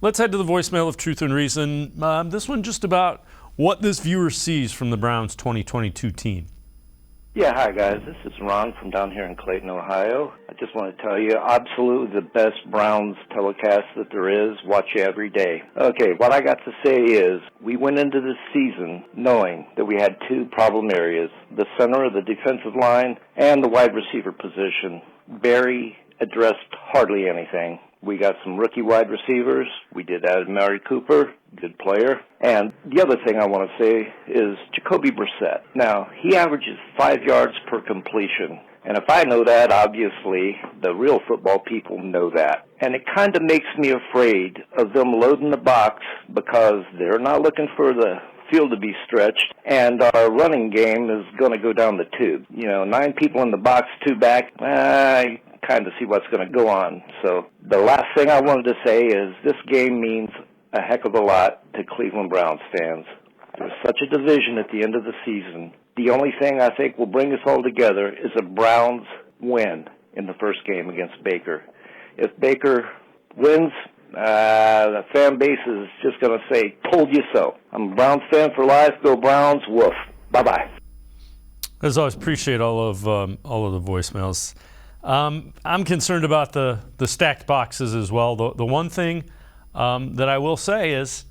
Let's head to the voicemail of Truth and Reason. This one just about what this viewer sees from the Browns' 2022 team. Yeah, hi guys. This is Ron from down here in Clayton, Ohio. I just want to tell you, absolutely the best Browns telecast that there is. Watch you every day. Okay, what I got to say is, we went into this season knowing that we had two problem areas: the center of the defensive line and the wide receiver position. Barry addressed hardly anything. We got some rookie wide receivers. We did add Amari Cooper, good player. And the other thing I want to say is Jacoby Brissett. Now, he averages 5 yards per completion. And if I know that, obviously, the real football people know that. And it kind of makes me afraid of them loading the box because they're not looking for the field to be stretched, and our running game is going to go down the tube. 9 people in the box, 2 back, I kind of see what's going to go on. So the last thing I wanted to say is this game means a heck of a lot to Cleveland Browns fans. There's such a division at the end of the season. The only thing I think will bring us all together is a Browns win in the first game against Baker. If Baker wins, the fan base is just going to say, told you so. I'm a Browns fan for life. Go Browns. Woof. Bye-bye. As always, appreciate all of the voicemails. I'm concerned about the stacked boxes as well. The one thing that I will say is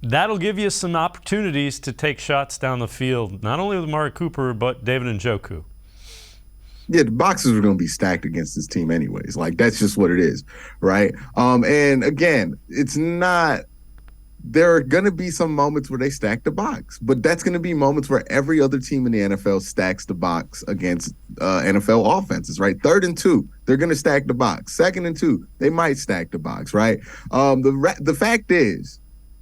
that'll give you some opportunities to take shots down the field, not only with Amari Cooper, but David Njoku. Yeah, the boxes are going to be stacked against this team anyways. Like, that's just what it is, right? And again, it's not – there are going to be some moments where they stack the box, but that's going to be moments where every other team in the NFL stacks the box against NFL offenses, right? 3rd and 2, they're going to stack the box. 2nd and 2, they might stack the box, right? The fact is,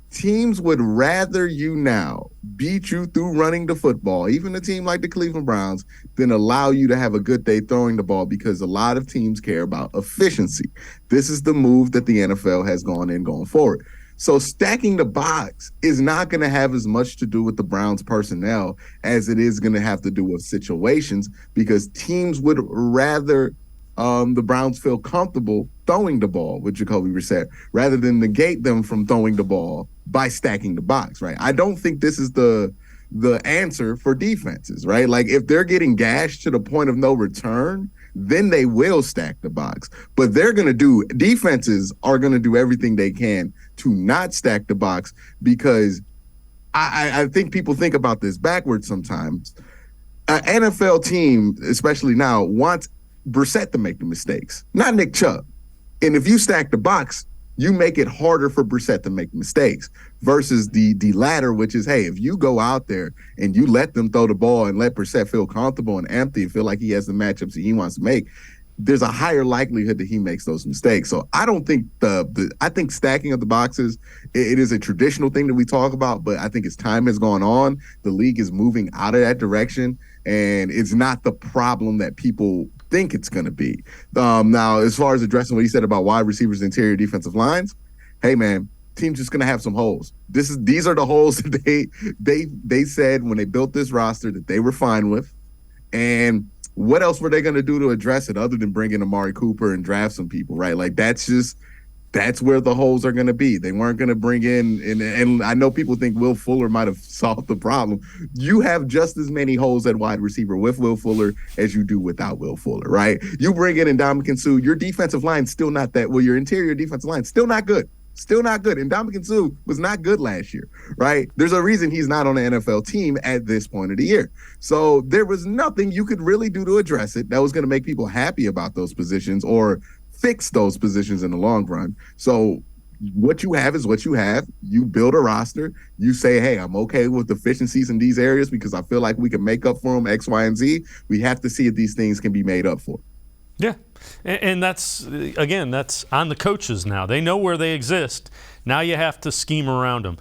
teams would rather you now beat you through running the football, even a team like the Cleveland Browns, than allow you to have a good day throwing the ball, because a lot of teams care about efficiency. This is the move that the NFL has going forward. So stacking the box is not going to have as much to do with the Browns personnel as it is going to have to do with situations, because teams would rather the Browns feel comfortable throwing the ball with Jacoby Brissett rather than negate them from throwing the ball by stacking the box, right? I don't think this is the answer for defenses, right? Like, if they're getting gashed to the point of no return, then they will stack the box. But defenses are going to do everything they can to not stack the box, because I think people think about this backwards sometimes. An NFL team, especially now, wants Brissett to make the mistakes, not Nick Chubb. And if you stack the box, you make it harder for Brissett to make mistakes, versus the latter, which is, hey, if you go out there and you let them throw the ball and let Brissett feel comfortable and empty and feel like he has the matchups that he wants to make, there's a higher likelihood that he makes those mistakes. So I don't think I think stacking of the boxes, it is a traditional thing that we talk about, but I think as time has gone on, the league is moving out of that direction, and it's not the problem that people think it's going to be. Now, as far as addressing what he said about wide receivers, interior defensive lines, hey man, team's just going to have some holes. These are the holes that they said when they built this roster that they were fine with. And what else were they going to do to address it other than bring in Amari Cooper and draft some people, right? Like, that's where the holes are going to be. They weren't going to bring in, and I know people think Will Fuller might have solved the problem. You have just as many holes at wide receiver with Will Fuller as you do without Will Fuller, right? You bring in Ndamukong Suh, your defensive line's still not that, well, your interior defensive line's still not good. Still not good. And Ndamukong Suh was not good last year, right? There's a reason he's not on the NFL team at this point of the year. So there was nothing you could really do to address it that was going to make people happy about those positions or fix those positions in the long run. So what you have is what you have. You build a roster. You say, hey, I'm okay with deficiencies in these areas because I feel like we can make up for them, X, Y, and Z. We have to see if these things can be made up for. Yeah, and that's on the coaches now. They know where they exist. Now you have to scheme around them.